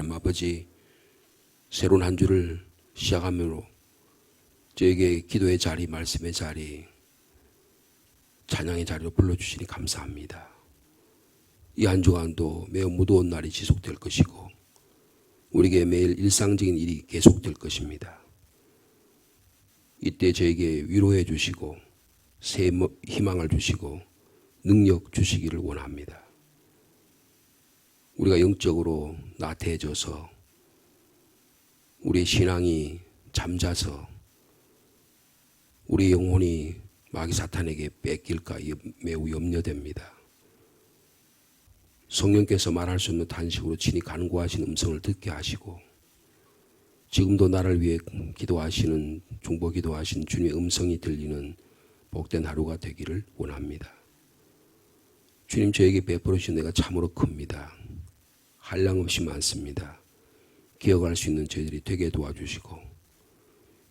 하나님 아버지, 새로운 한 주를 시작함으로 저에게 기도의 자리, 말씀의 자리, 찬양의 자리로 불러주시니 감사합니다. 이 한 주간도 매우 무더운 날이 지속될 것이고 우리에게 매일 일상적인 일이 계속될 것입니다. 이때 저에게 위로해 주시고 새 희망을 주시고 능력 주시기를 원합니다. 우리가 영적으로 나태해져서 우리의 신앙이 잠자서 우리 영혼이 마귀 사탄에게 뺏길까 매우 염려됩니다. 성령께서 말할 수 없는 탄식으로 친히 간구하신 음성을 듣게 하시고 지금도 나를 위해 기도하시는 중보 기도하신 주님의 음성이 들리는 복된 하루가 되기를 원합니다. 주님, 저에게 베풀어 주신 은혜가 참으로 큽니다. 한량없이 많습니다. 기억할 수 있는 저희들이 되게 도와주시고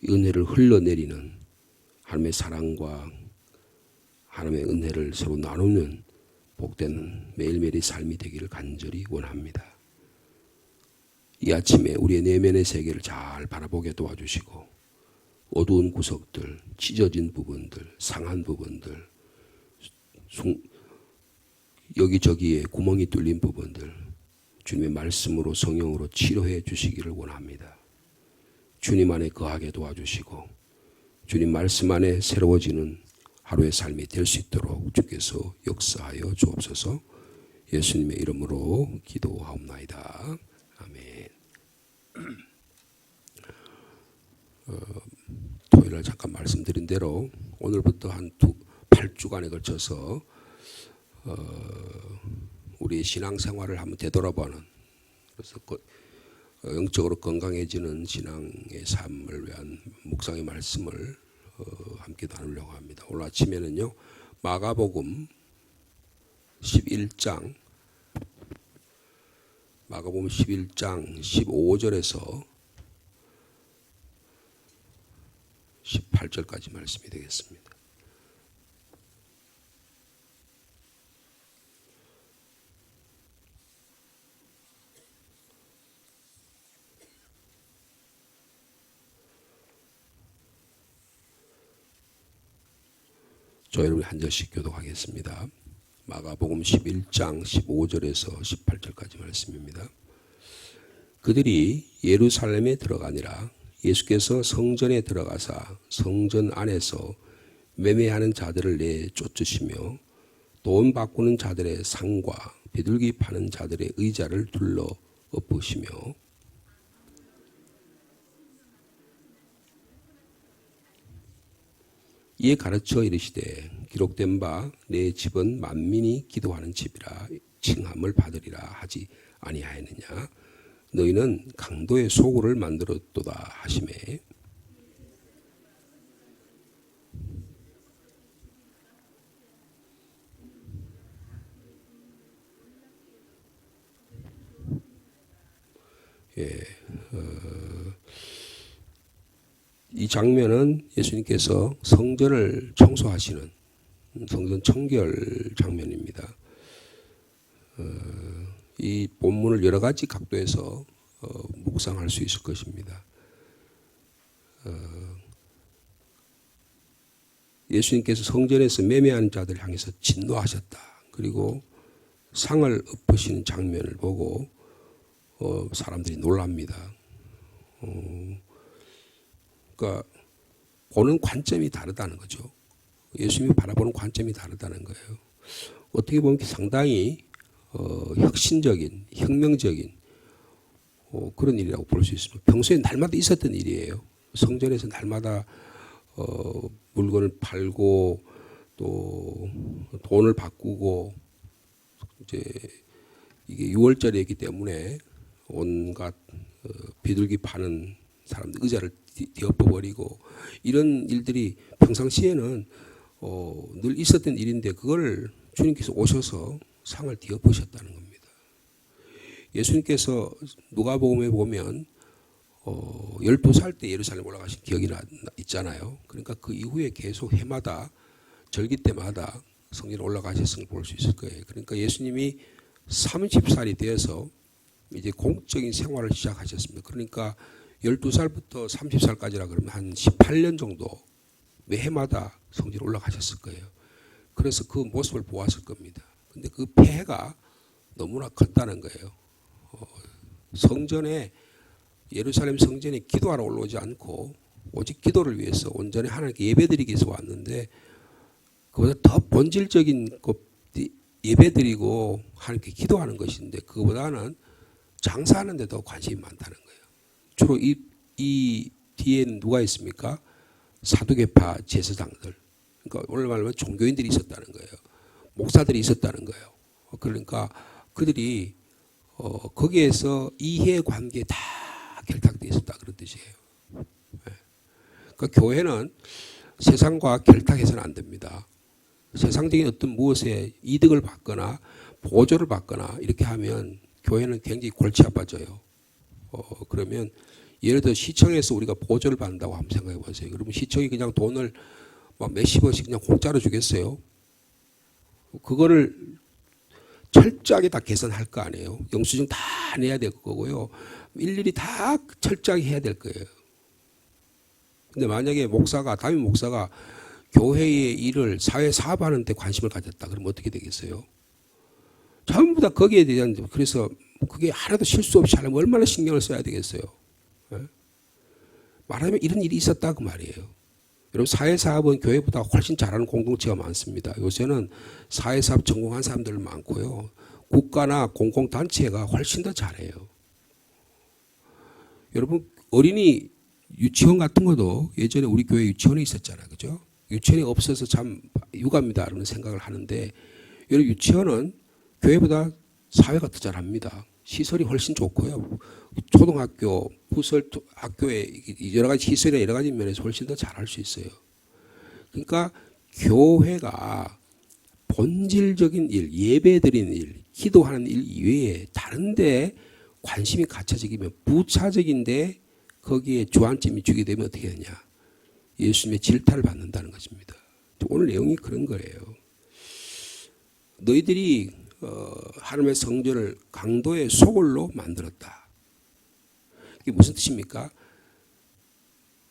이 은혜를 흘러내리는 하나님의 사랑과 하나님의 은혜를 서로 나누는 복된 매일매일의 삶이 되기를 간절히 원합니다. 이 아침에 우리의 내면의 세계를 잘 바라보게 도와주시고 어두운 구석들, 찢어진 부분들, 상한 부분들, 여기저기에 구멍이 뚫린 부분들 주님의 말씀으로 성령으로 치료해 주시기를 원합니다. 주님 안에 거하게 도와주시고 주님 말씀 안에 새로워지는 하루의 삶이 될 수 있도록 주께서 역사하여 주옵소서. 예수님의 이름으로 기도하옵나이다. 아멘. 토요일날 잠깐 말씀드린 대로 오늘부터 한 8주간에 걸쳐서 우리의 신앙생활을 한번 되돌아보는, 그래서 영적으로 건강해지는 신앙의 삶을 위한 묵상의 말씀을 함께 나누려고 합니다. 오늘 아침에는요, 마가복음 11장 15절에서 18절까지 말씀이 되겠습니다. 저 여러분 한 절씩 교독하겠습니다. 마가복음 11장 15절에서 18절까지 말씀입니다. 그들이 예루살렘에 들어가니라. 예수께서 성전에 들어가사 성전 안에서 매매하는 자들을 내쫓으시며 돈 바꾸는 자들의 상과 비둘기 파는 자들의 의자를 둘러 엎으시며 이에 가르쳐 이르시되 기록된 바 내 집은 만민이 기도하는 집이라 칭함을 받으리라 하지 아니하였느냐. 너희는 강도의 소굴을 만들었도다 하시매 이 장면은 예수님께서 성전을 청소하시는 성전 청결 장면입니다. 이 본문을 여러 가지 각도에서 묵상할 수 있을 것입니다. 예수님께서 성전에서 매매하는 자들을 향해서 진노하셨다. 그리고 상을 엎으시는 장면을 보고 사람들이 놀랍니다. 그러니까 보는 관점이 다르다는 거죠. 예수님이 바라보는 관점이 다르다는 거예요. 어떻게 보면 상당히 혁신적인, 혁명적인 그런 일이라고 볼 수 있습니다. 평소에 날마다 있었던 일이에요. 성전에서 날마다 물건을 팔고 또 돈을 바꾸고 이제 이게 6월절이었기 때문에 온갖 비둘기 파는 사람들 의자를 뒤엎어버리고 이런 일들이 평상시에는 늘 있었던 일인데 그걸 주님께서 오셔서 상을 뒤엎으셨다는 겁니다. 예수님께서 누가복음에 보면 12살 때 예루살렘 올라가신 기억이 있잖아요. 그러니까 그 이후에 계속 해마다 절기 때마다 성전에 올라가셨음을 볼 수 있을 거예요. 그러니까 예수님이 30살이 되어서 이제 공적인 생활을 시작하셨습니다. 그러니까 12살부터 30살까지라 그러면 한 18년 정도 매해마다 성전에 올라가셨을 거예요. 그래서 그 모습을 보았을 겁니다. 근데 그 폐해가 너무나 컸다는 거예요. 성전에 예루살렘 성전에 기도하러 올라오지 않고 오직 기도를 위해서 온전히 하나님께 예배드리기 위해서 왔는데 그보다 더 본질적인 예배드리고 하나님께 기도하는 것인데 그보다는 장사하는 데 더 관심이 많다는 거예요. 주로 이 뒤에는 누가 있습니까? 사두개파 제사장들. 그러니까 오늘 말하면 종교인들이 있었다는 거예요. 목사들이 있었다는 거예요. 그러니까 그들이 거기에서 이해관계 다 결탁되어 있었다 그런 뜻이에요. 그러니까 교회는 세상과 결탁해서는 안 됩니다. 세상적인 어떤 무엇에 이득을 받거나 보조를 받거나 이렇게 하면 교회는 굉장히 골치 아파져요. 그러면 예를 들어 시청에서 우리가 보조를 받는다고 한번 생각해 보세요. 그러면 시청이 그냥 돈을 막 몇십억씩 그냥 공짜로 주겠어요? 그거를 철저하게 다 계산할 거 아니에요. 영수증 다 내야 될 거고요. 일일이 다 철저하게 해야 될 거예요. 근데 만약에 담임 목사가 교회의 일을 사회 사업하는 데 관심을 가졌다. 그러면 어떻게 되겠어요? 전부 다 거기에 대한, 그래서 그게 하나도 실수 없이 하려면 얼마나 신경을 써야 되겠어요? 말하자면 이런 일이 있었다 그 말이에요. 여러분 사회사업은 교회보다 훨씬 잘하는 공동체가 많습니다. 요새는 사회사업 전공한 사람들 많고요. 국가나 공공단체가 훨씬 더 잘해요. 여러분 어린이 유치원 같은 것도 예전에 우리 교회 유치원에 있었잖아요. 그죠? 유치원이 없어서 참 유감이다 이런 생각을 하는데 여러분 유치원은 교회보다 사회가 더 잘합니다. 시설이 훨씬 좋고요. 초등학교, 학교에 여러 가지 시설이나 여러 가지 면에서 훨씬 더 잘할 수 있어요. 그러니까 교회가 본질적인 일, 예배드리는 일, 기도하는 일 이외에 다른데 관심이 갖춰지면 부차적인데 거기에 주안점이 주게 되면 어떻게 되냐. 예수님의 질타를 받는다는 것입니다. 오늘 내용이 그런 거예요. 너희들이 하나님의 성전을 강도의 소굴로 만들었다. 이게 무슨 뜻입니까?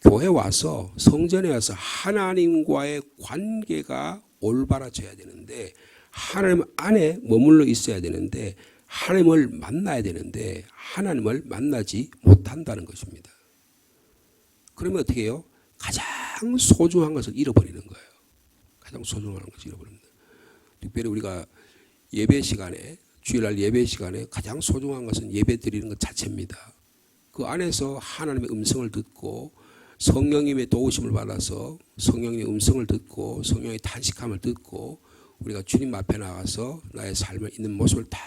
교회 와서 성전에 와서 하나님과의 관계가 올바라져야 되는데 하나님 안에 머물러 있어야 되는데 하나님을 만나야 되는데 하나님을 만나지 못한다는 것입니다. 그러면 어떻게 해요? 가장 소중한 것을 잃어버리는 거예요. 가장 소중한 것을 잃어버립니다. 특별히 우리가 예배 시간에 주일날 예배 시간에 가장 소중한 것은 예배 드리는 것 자체입니다. 그 안에서 하나님의 음성을 듣고 성령님의 도우심을 받아서 성령의 음성을 듣고 성령의 탄식함을 듣고 우리가 주님 앞에 나가서 나의 삶을 있는 모습을 다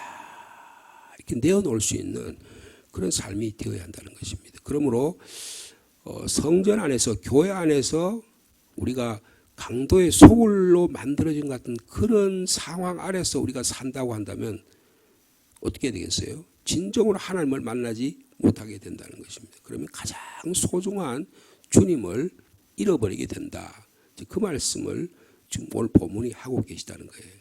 이렇게 내어놓을 수 있는 그런 삶이 되어야 한다는 것입니다. 그러므로 성전 안에서 교회 안에서 우리가 강도의 소굴로 만들어진 것 같은 그런 상황 아래서 우리가 산다고 한다면 어떻게 되겠어요? 진정으로 하나님을 만나지 못하게 된다는 것입니다. 그러면 가장 소중한 주님을 잃어버리게 된다. 그 말씀을 지금 오늘 본문이 하고 계시다는 거예요.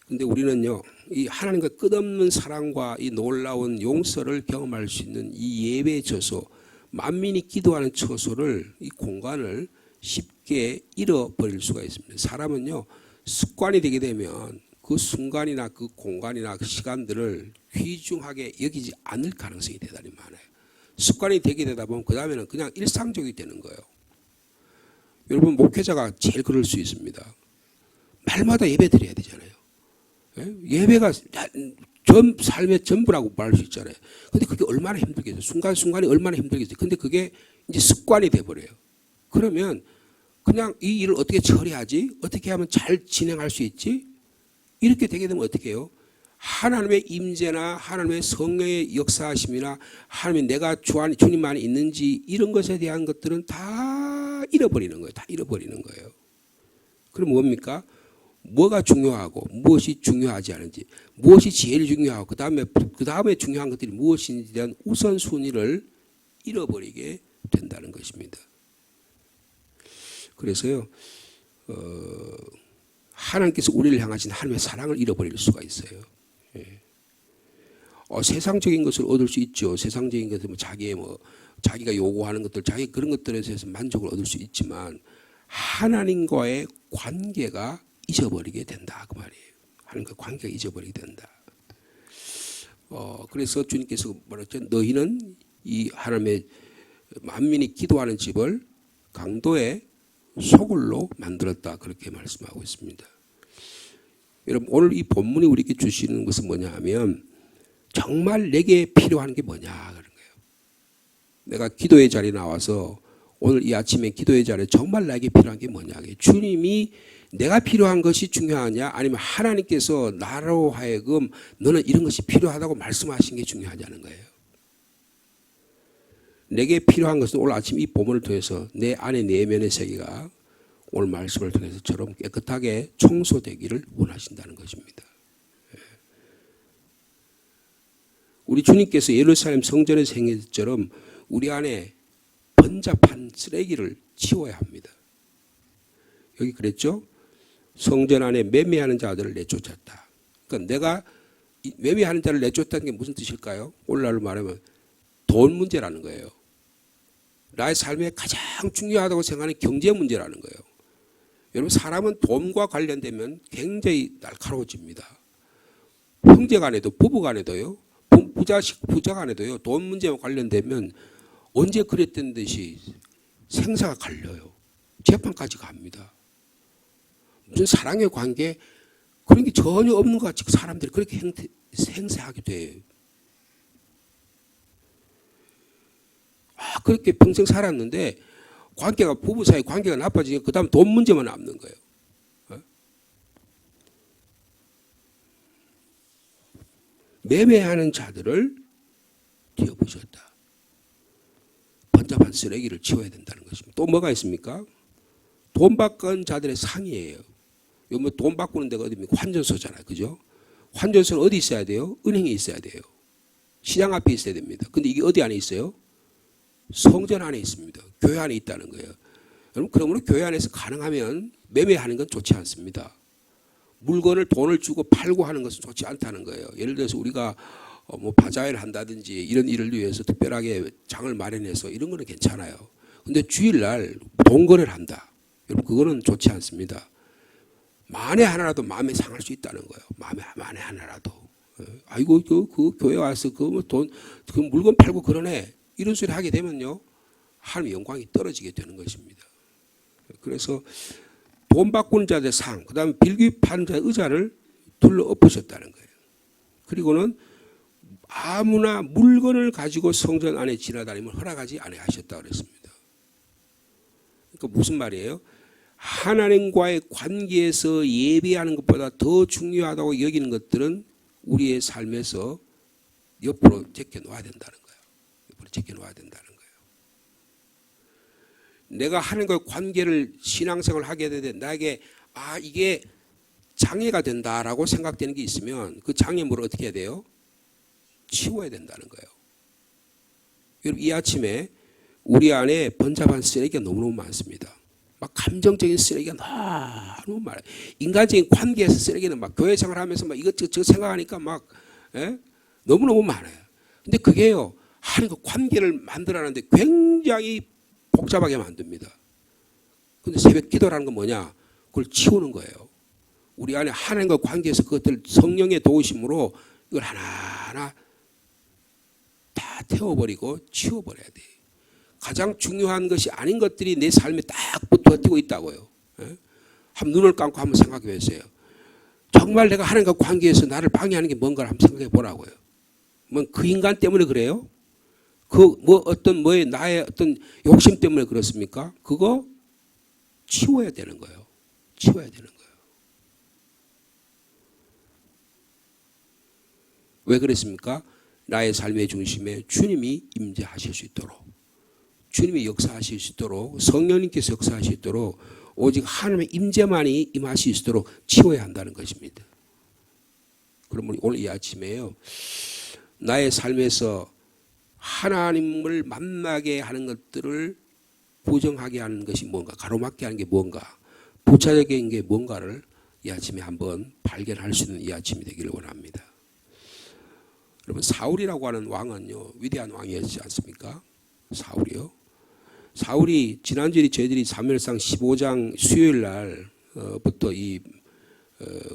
그런데 우리는요, 이 하나님과 끝없는 사랑과 이 놀라운 용서를 경험할 수 있는 이 예배의 처소, 만민이 기도하는 처소를, 이 공간을 쉽게 잃어버릴 수가 있습니다. 사람은요, 습관이 되게 되면 그 순간이나 그 공간이나 그 시간들을 귀중하게 여기지 않을 가능성이 대단히 많아요. 습관이 되게 되다 보면 그 다음에는 그냥 일상적이 되는 거예요. 여러분 목회자가 제일 그럴 수 있습니다. 말마다 예배 드려야 되잖아요. 예배가 전 삶의 전부라고 말할 수 있잖아요. 근데 그게 얼마나 힘들겠어요. 순간순간이 얼마나 힘들겠어요. 근데 그게 이제 습관이 돼버려요. 그러면 그냥 이 일을 어떻게 처리하지? 어떻게 하면 잘 진행할 수 있지? 이렇게 되게 되면 어떻게 해요? 하나님의 임재나 하나님의 성령의 역사하심이나 하나님의 내가 주님만이 있는지 이런 것에 대한 것들은 다 잃어버리는 거예요. 다 잃어버리는 거예요. 그럼 뭡니까? 뭐가 중요하고 무엇이 중요하지 않은지, 무엇이 제일 중요하고 그 다음에 중요한 것들이 무엇인지에 대한 우선순위를 잃어버리게 된다는 것입니다. 그래서요, 하나님께서 우리를 향하신 하나님의 사랑을 잃어버릴 수가 있어요. 세상적인 것을 얻을 수 있죠. 세상적인 것은 자기가 요구하는 것들, 자기 그런 것들에 대해서 만족을 얻을 수 있지만 하나님과의 관계가 잊어버리게 된다 그 말이에요. 하나님과 관계가 잊어버리게 된다. 그래서 주님께서 뭐랬죠? 너희는 이 하나님의 만민이 기도하는 집을 강도의 소굴로 만들었다 그렇게 말씀하고 있습니다. 여러분 오늘 이 본문이 우리에게 주시는 것은 뭐냐 하면 정말 내게 필요한 게 뭐냐 그런 거예요. 내가 기도의 자리에 나와서 오늘 이 아침에 기도의 자리에 정말 나에게 필요한 게 뭐냐. 주님이 내가 필요한 것이 중요하냐 아니면 하나님께서 나로 하여금 너는 이런 것이 필요하다고 말씀하신 게 중요하냐는 거예요. 내게 필요한 것은 오늘 아침 이 본문을 통해서 내 안의 내면의 세계가 오늘 말씀을 통해서처럼 깨끗하게 청소되기를 원하신다는 것입니다. 우리 주님께서 예루살렘 성전에서 행했처럼 우리 안에 번잡한 쓰레기를 치워야 합니다. 여기 그랬죠? 성전 안에 매매하는 자들을 내쫓았다. 그러니까 내가 매매하는 자를 내쫓았다는 게 무슨 뜻일까요? 오늘날로 말하면 돈 문제라는 거예요. 나의 삶에 가장 중요하다고 생각하는 경제 문제라는 거예요. 여러분 사람은 돈과 관련되면 굉장히 날카로워집니다. 형제 간에도 부부 간에도요. 부자 간에도요. 돈 문제와 관련되면 언제 그랬던 듯이 생사가 갈려요. 재판까지 갑니다. 무슨 사랑의 관계 그런 게 전혀 없는 것 같이 사람들이 그렇게 행세하게 돼요. 그렇게 평생 살았는데 관계가 부부 사이 관계가 나빠지니까 그다음 돈 문제만 남는 거예요. 매매하는 자들을 띄어부셨다. 번잡한 쓰레기를 치워야 된다는 것입니다. 또 뭐가 있습니까? 돈 바꾼 자들의 상이에요. 뭐 돈 바꾸는 데가 어디입니까? 환전소잖아요. 그죠? 환전소는 어디 있어야 돼요? 은행에 있어야 돼요. 시장 앞에 있어야 됩니다. 근데 이게 어디 안에 있어요? 성전 안에 있습니다. 교회 안에 있다는 거예요. 여러분 그러므로 교회 안에서 가능하면 매매하는 건 좋지 않습니다. 물건을 돈을 주고 팔고 하는 것은 좋지 않다는 거예요. 예를 들어서 우리가 뭐 바자회를 한다든지 이런 일을 위해서 특별하게 장을 마련해서 이런 거는 괜찮아요. 근데 주일날 돈 거래를 한다. 여러분 그거는 좋지 않습니다. 만에 하나라도 마음에 상할 수 있다는 거예요. 만에 하나라도. 아이고 그 교회 와서 그 물건 팔고 그러네. 이런 소리 하게 되면요. 하나님의 영광이 떨어지게 되는 것입니다. 그래서 돈 바꾸는 자들의 상, 그 다음에 빌기파는 자의 의자를 둘러 엎으셨다는 거예요. 그리고는 아무나 물건을 가지고 성전 안에 지나다니면 허락하지 아니하셨다고 그랬습니다. 그러니까 무슨 말이에요? 하나님과의 관계에서 예배하는 것보다 더 중요하다고 여기는 것들은 우리의 삶에서 옆으로 제껴놓아야 된다는 거예요. 옆으로 제껴놓아야 된다는 거예요. 내가 하나님과의 관계를 신앙생활을 하게 되는데 나에게 이게 장애가 된다라고 생각되는 게 있으면 그 장애물을 어떻게 해야 돼요? 치워야 된다는 거예요. 여러분 이 아침에 우리 안에 번잡한 쓰레기가 너무너무 많습니다. 막 감정적인 쓰레기가 너무 많아요. 인간적인 관계에서 쓰레기는 막 교회 생활하면서 막 이것저것 생각하니까 막 너무너무 많아요. 근데 그게요 하나님과 관계를 만들어내는데 굉장히 복잡하게 만듭니다. 근데 새벽 기도라는 건 뭐냐? 그걸 치우는 거예요. 우리 안에 하나님과 관계에서 그것들 성령의 도우심으로 이걸 하나하나 다 태워버리고 치워버려야 돼요. 가장 중요한 것이 아닌 것들이 내 삶에 딱 버티고 있다고요. 한번 눈을 감고 한번 생각해 보세요. 정말 내가 하나님과 관계에서 나를 방해하는 게 뭔가를 한번 생각해 보라고요. 뭐 그 인간 때문에 그래요? 나의 어떤 욕심 때문에 그렇습니까? 그거 치워야 되는 거예요. 치워야 되는 거예요. 왜 그랬습니까? 나의 삶의 중심에 주님이 임재하실 수 있도록, 주님이 역사하실 수 있도록, 성령님께서 역사하실 수 있도록 오직 하나님의 임재만이 임하실 수 있도록 치워야 한다는 것입니다. 그러면 오늘 이 아침에요. 나의 삶에서 하나님을 만나게 하는 것들을 부정하게 하는 것이 뭔가, 가로막게 하는 게 뭔가, 부차적인 게 뭔가를 이 아침에 한번 발견할 수 있는 이 아침이 되기를 원합니다. 여러분 사울이라고 하는 왕은요 위대한 왕이었지 않습니까? 사울이요. 사울이 지난주에 저희들이 사무엘상 15장 수요일 날부터 이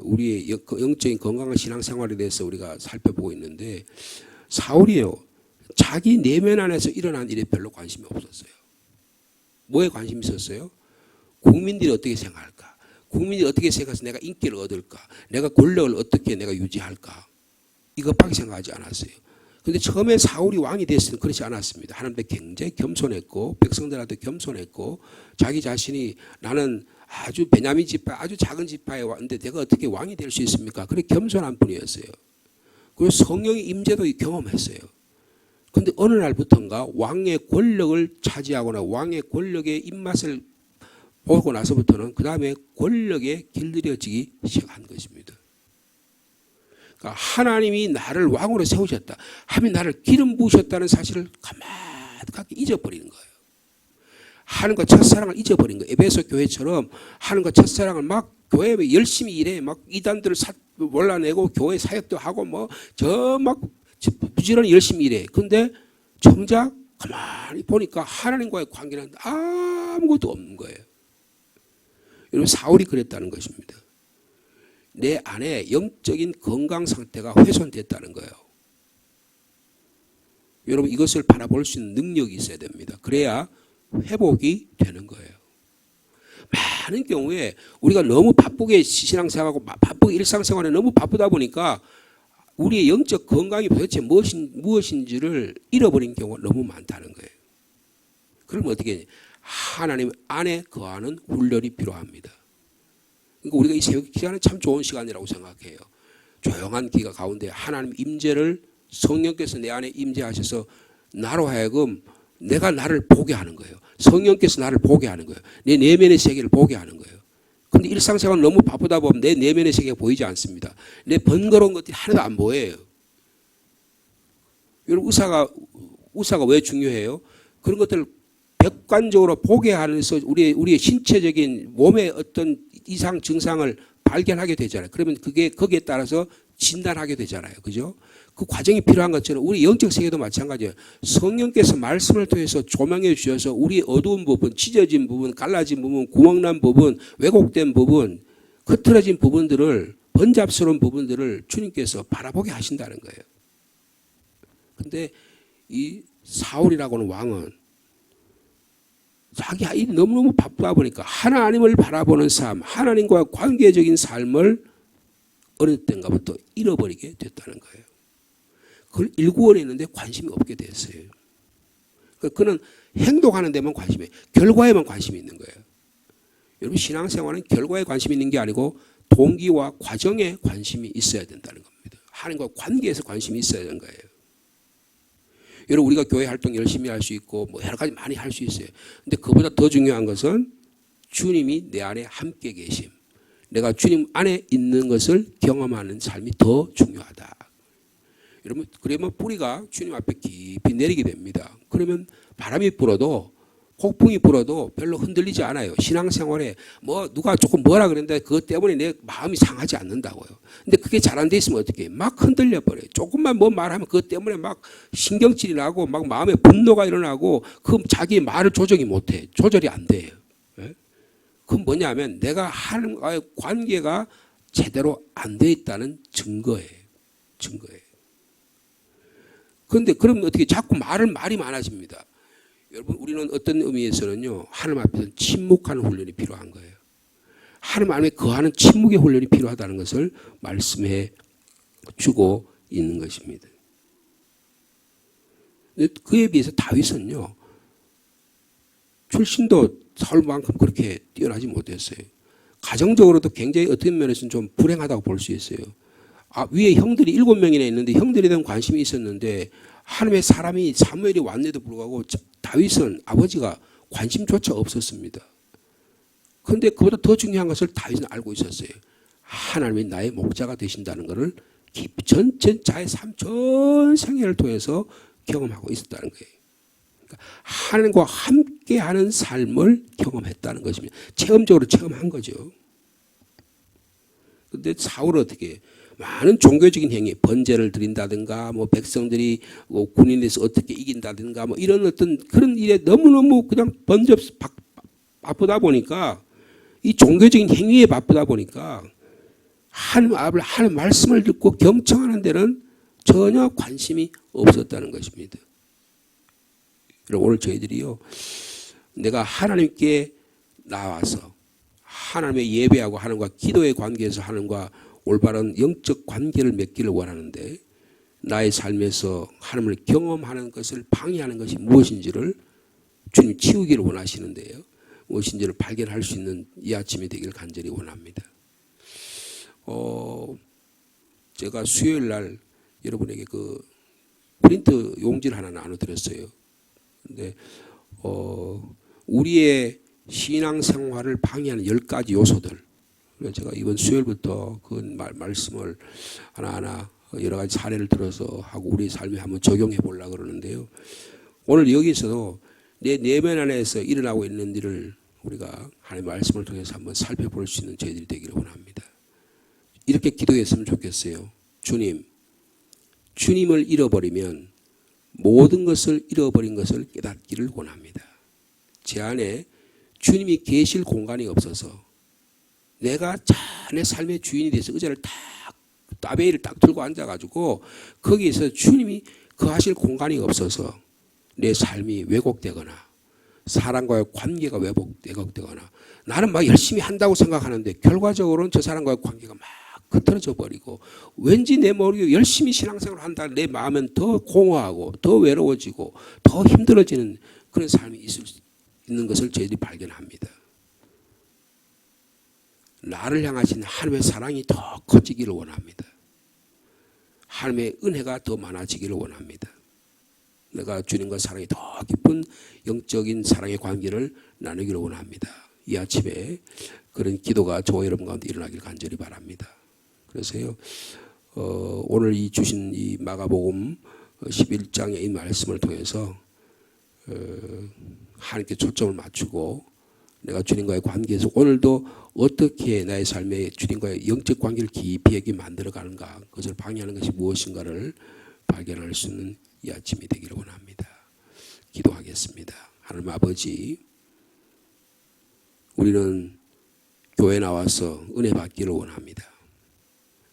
우리의 영적인 건강한 신앙생활에 대해서 우리가 살펴보고 있는데 사울이요 자기 내면 안에서 일어난 일에 별로 관심이 없었어요. 뭐에 관심이 있었어요? 국민들이 어떻게 생각할까? 국민들이 어떻게 생각해서 내가 인기를 얻을까? 내가 권력을 어떻게 내가 유지할까? 이것밖에 생각하지 않았어요. 그런데 처음에 사울이 왕이 됐을 때는 그렇지 않았습니다. 하나님께 굉장히 겸손했고 백성들한테 겸손했고 자기 자신이 나는 아주 베냐민 지파 아주 작은 지파에 왔는데 내가 어떻게 왕이 될 수 있습니까? 그래 겸손한 분이었어요. 그리고 성령의 임재도 경험했어요. 그런데 어느 날부터인가 왕의 권력을 차지하거나 왕의 권력의 입맛을 보고 나서부터는 그 다음에 권력에 길들여지기 시작한 것입니다. 그러니까 하나님이 나를 왕으로 세우셨다. 하나님이 나를 기름 부으셨다는 사실을 가만히 잊어버리는 거예요. 하나님과 첫사랑을 잊어버린 거예요. 에베소 교회처럼 하나님과 첫사랑을 막 교회에 열심히 일해. 막 이단들을 몰라내고 교회 사역도 하고 뭐 저 막 부지런히 열심히 일해. 근데 정작 가만히 보니까 하나님과의 관계는 아무것도 없는 거예요. 여러분 사울이 그랬다는 것입니다. 내 안에 영적인 건강 상태가 훼손됐다는 거예요. 여러분 이것을 바라볼 수 있는 능력이 있어야 됩니다. 그래야 회복이 되는 거예요. 많은 경우에 우리가 너무 바쁘게 신앙생활하고 바쁘게 일상생활에 너무 바쁘다 보니까 우리의 영적 건강이 도대체 무엇인지를 잃어버린 경우가 너무 많다는 거예요. 그러면 어떻게 하나님 안에 거하는 훈련이 필요합니다. 그러니까 우리가 이 새벽 기간은 참 좋은 시간이라고 생각해요. 조용한 기가 가운데 하나님 임재를 성령께서 내 안에 임재하셔서 나로 하여금 내가 나를 보게 하는 거예요. 성령께서 나를 보게 하는 거예요. 내 내면의 세계를 보게 하는 거예요. 그런데 일상생활 너무 바쁘다 보면 내 내면의 세계가 보이지 않습니다. 내 번거로운 것들이 하나도 안 보여요. 여러분 의사가 왜 중요해요? 그런 것들을 객관적으로 보게 하면서 우리의 신체적인 몸의 어떤 이상 증상을 발견하게 되잖아요. 그러면 그게 거기에 따라서 진단하게 되잖아요. 그죠? 그 과정이 필요한 것처럼 우리 영적 세계도 마찬가지예요. 성령께서 말씀을 통해서 조명해 주셔서 우리의 어두운 부분, 찢어진 부분, 갈라진 부분, 구멍난 부분, 왜곡된 부분, 흐트러진 부분들을 번잡스러운 부분들을 주님께서 바라보게 하신다는 거예요. 그런데 이 사울이라고는 왕은 자기 일이 너무너무 바쁘다 보니까 하나님을 바라보는 삶, 하나님과 관계적인 삶을 어느 때인가부터 잃어버리게 됐다는 거예요. 그걸 일구원했는데 관심이 없게 됐어요. 그는 행동하는 데만 관심이 있어요. 결과에만 관심이 있는 거예요. 여러분 신앙생활은 결과에 관심이 있는 게 아니고 동기와 과정에 관심이 있어야 된다는 겁니다. 하나님과 관계에서 관심이 있어야 되는 거예요. 여러분 우리가 교회 활동 열심히 할 수 있고 뭐 여러 가지 많이 할 수 있어요. 근데 그보다 더 중요한 것은 주님이 내 안에 함께 계심. 내가 주님 안에 있는 것을 경험하는 삶이 더 중요하다. 여러분 그러면 뿌리가 주님 앞에 깊이 내리게 됩니다. 그러면 바람이 불어도 폭풍이 불어도 별로 흔들리지 않아요. 신앙생활에 뭐 누가 조금 뭐라 그랬는데 그것 때문에 내 마음이 상하지 않는다고요. 근데 그게 잘 안 돼 있으면 어떻게 해요? 막 흔들려 버려요. 조금만 뭐 말하면 그것 때문에 막 신경질이 나고 막 마음에 분노가 일어나고 그 자기 말을 조절이 안 돼요. 네? 그건 뭐냐면 내가 하나님과의 관계가 제대로 안 돼 있다는 증거예요. 그런데 그러면 어떻게 자꾸 말이 많아집니다. 여러분 우리는 어떤 의미에서는요 하나님 앞에서 침묵하는 훈련이 필요한 거예요. 하나님 안에 거하는 침묵의 훈련이 필요하다는 것을 말씀해 주고 있는 것입니다. 그에 비해서 다윗은요 출신도 사울만큼 그렇게 뛰어나지 못했어요. 가정적으로도 굉장히 어떤 면에서는 좀 불행하다고 볼 수 있어요. 위에 형들이 7명이나 있는데 형들에 대한 관심이 있었는데 하나님의 사람이 사무엘이 왔는데도 불구하고 다윗은 아버지가 관심조차 없었습니다. 그런데 그보다 더 중요한 것을 다윗은 알고 있었어요. 하나님이 나의 목자가 되신다는 것을 전체 자의 삶 전 생애를 통해서 경험하고 있었다는 거예요. 그러니까 하나님과 함께하는 삶을 경험했다는 것입니다. 체험적으로 체험한 거죠. 그런데 사울은 어떻게 해요? 많은 종교적인 행위, 번제를 드린다든가, 뭐 백성들이 뭐 군인에서 어떻게 이긴다든가, 뭐 이런 어떤 그런 일에 너무너무 그냥 바쁘다 보니까 이 종교적인 행위에 바쁘다 보니까 하나님 말씀을 듣고 경청하는 데는 전혀 관심이 없었다는 것입니다. 오늘 저희들이요, 내가 하나님께 나와서 하나님의 예배하고 하나님과 기도의 관계에서 하나님과 올바른 영적 관계를 맺기를 원하는데 나의 삶에서 하나님을 경험하는 것을 방해하는 것이 무엇인지를 주님 치우기를 원하시는데요. 무엇인지를 발견할 수 있는 이 아침이 되기를 간절히 원합니다. 제가 수요일 날 여러분에게 그 프린트 용지를 하나 나눠드렸어요. 근데 우리의 신앙생활을 방해하는 10가지 요소들. 그래서 제가 이번 수요일부터 그 말씀을 하나하나 여러 가지 사례를 들어서 하고 우리 삶에 한번 적용해 보려고 그러는데요. 오늘 여기서 내 내면 안에서 일어나고 있는 일을 우리가 하나님의 말씀을 통해서 한번 살펴볼 수 있는 저희들이 되기를 원합니다. 이렇게 기도했으면 좋겠어요. 주님, 주님을 잃어버리면 모든 것을 잃어버린 것을 깨닫기를 원합니다. 제 안에 주님이 계실 공간이 없어서 내가 내 삶의 주인이 돼서 의자를 따베이를 딱 들고 앉아가지고 거기에서 주님이 거하실 공간이 없어서 내 삶이 왜곡되거나 사람과의 관계가 왜곡되거나 나는 막 열심히 한다고 생각하는데 결과적으로는 저 사람과의 관계가 막 흐트러져 버리고 왠지 내 머리에 열심히 신앙생활을 한다 내 마음은 더 공허하고 더 외로워지고 더 힘들어지는 그런 삶이 있는 것을 저희들이 발견합니다. 나를 향하신 하나님의 사랑이 더 커지기를 원합니다. 하나님의 은혜가 더 많아지기를 원합니다. 내가 주님과 사랑이 더 깊은 영적인 사랑의 관계를 나누기를 원합니다. 이 아침에 그런 기도가 저와 여러분 가운데 일어나길 간절히 바랍니다. 그래서요, 오늘 이 주신 이 마가복음 11장의 이 말씀을 통해서 하나님께 초점을 맞추고 내가 주님과의 관계에서 오늘도 어떻게 나의 삶에 주님과의 영적 관계를 깊이 있게 만들어가는가, 그것을 방해하는 것이 무엇인가를 발견할 수 있는 이 아침이 되기를 원합니다. 기도하겠습니다. 하나님 아버지, 우리는 교회 나와서 은혜 받기를 원합니다.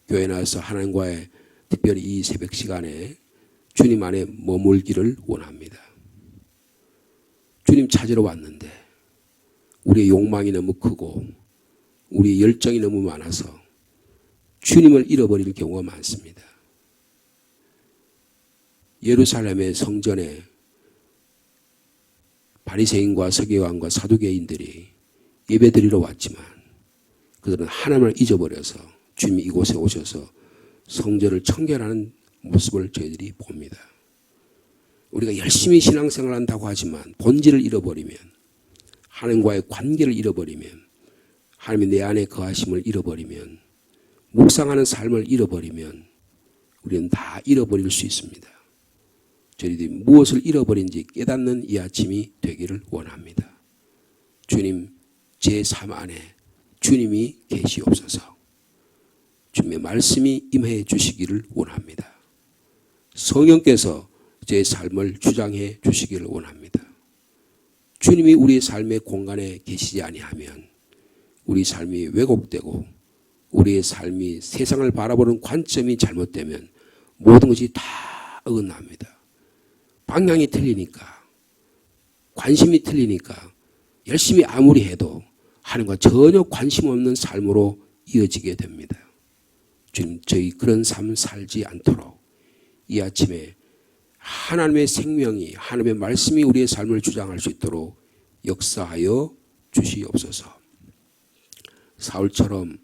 교회 나와서 하나님과의 특별히 이 새벽 시간에 주님 안에 머물기를 원합니다. 주님 찾으러 왔는데 우리의 욕망이 너무 크고 우리의 열정이 너무 많아서 주님을 잃어버릴 경우가 많습니다. 예루살렘의 성전에 바리새인과 서기관과 사두개인들이 예배드리러 왔지만 그들은 하나님을 잊어버려서 주님이 이곳에 오셔서 성전을 청결하는 모습을 저희들이 봅니다. 우리가 열심히 신앙생활을 한다고 하지만 본질을 잃어버리면 하나님과의 관계를 잃어버리면 하나님이 내 안에 거하심을 잃어버리면 묵상하는 삶을 잃어버리면 우리는 다 잃어버릴 수 있습니다. 저희들이 무엇을 잃어버린지 깨닫는 이 아침이 되기를 원합니다. 주님, 제 삶 안에 주님이 계시옵소서. 주님의 말씀이 임해 주시기를 원합니다. 성령께서 제 삶을 주장해 주시기를 원합니다. 주님이 우리의 삶의 공간에 계시지 아니하면 우리 삶이 왜곡되고 우리의 삶이 세상을 바라보는 관점이 잘못되면 모든 것이 다 어긋납니다. 방향이 틀리니까, 관심이 틀리니까 열심히 아무리 해도 하나님과 전혀 관심 없는 삶으로 이어지게 됩니다. 주님, 저희 그런 삶 살지 않도록 이 아침에 하나님의 생명이, 하나님의 말씀이 우리의 삶을 주장할 수 있도록 역사하여 주시옵소서. 사울처럼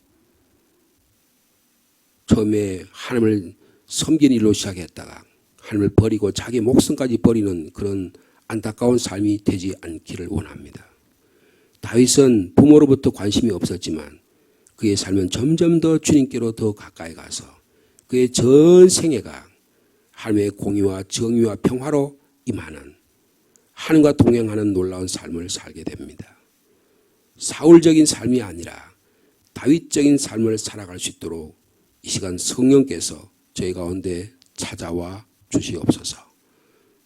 처음에 하나님을 섬기는 일로 시작했다가 하나님을 버리고 자기 목숨까지 버리는 그런 안타까운 삶이 되지 않기를 원합니다. 다윗은 부모로부터 관심이 없었지만 그의 삶은 점점 더 주님께로 더 가까이 가서 그의 전 생애가 하나님의 공의와 정의와 평화로 임하는 하나님과 동행하는 놀라운 삶을 살게 됩니다. 사울적인 삶이 아니라 다윗적인 삶을 살아갈 수 있도록 이 시간 성령께서 저희 가운데 찾아와 주시옵소서.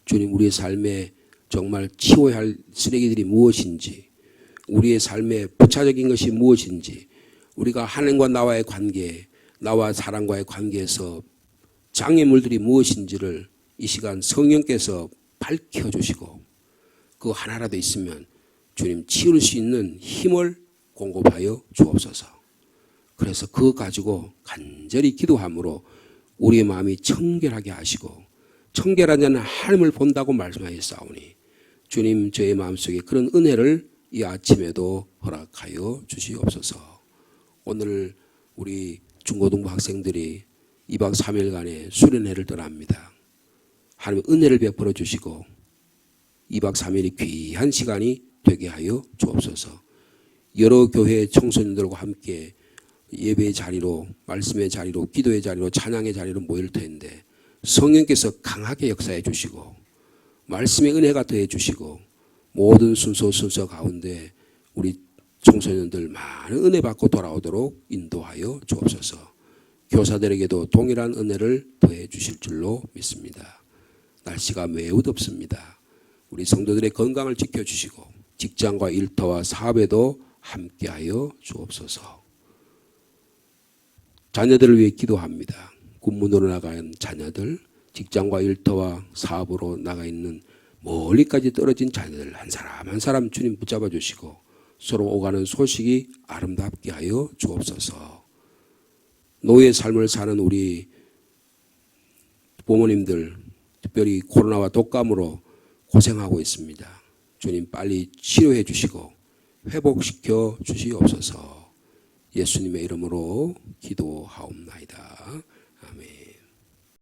주님, 우리의 삶에 정말 치워야 할 쓰레기들이 무엇인지, 우리의 삶에 부차적인 것이 무엇인지, 우리가 하나님과 나와의 관계, 나와 사람과의 관계에서 장애물들이 무엇인지를 이 시간 성령께서 밝혀주시고 그 하나라도 있으면 주님 치울 수 있는 힘을 공급하여 주옵소서. 그래서 그거 가지고 간절히 기도함으로 우리의 마음이 청결하게 하시고, 청결한 자는 하나님을 본다고 말씀하셨사오니 주님, 저의 마음속에 그런 은혜를 이 아침에도 허락하여 주시옵소서. 오늘 우리 중고등부 학생들이 2박 3일간의 수련회를 떠납니다. 하나님 은혜를 베풀어 주시고 2박 3일이 귀한 시간이 되게 하여 주옵소서. 여러 교회 청소년들과 함께 예배의 자리로, 말씀의 자리로, 기도의 자리로, 찬양의 자리로 모일 텐데 성령께서 강하게 역사해 주시고 말씀의 은혜가 더해 주시고 모든 순서 가운데 우리 청소년들 많은 은혜 받고 돌아오도록 인도하여 주옵소서. 교사들에게도 동일한 은혜를 더해 주실 줄로 믿습니다. 날씨가 매우 덥습니다. 우리 성도들의 건강을 지켜주시고 직장과 일터와 사업에도 함께하여 주옵소서. 자녀들을 위해 기도합니다. 군문으로 나간 자녀들, 직장과 일터와 사업으로 나가 있는 멀리까지 떨어진 자녀들 한 사람 한 사람 주님 붙잡아 주시고 서로 오가는 소식이 아름답게 하여 주옵소서. 노예 삶을 사는 우리 부모님들, 특별히 코로나와 독감으로 고생하고 있습니다. 주님 빨리 치료해 주시고 회복시켜 주시옵소서. 예수님의 이름으로 기도하옵나이다. 아멘.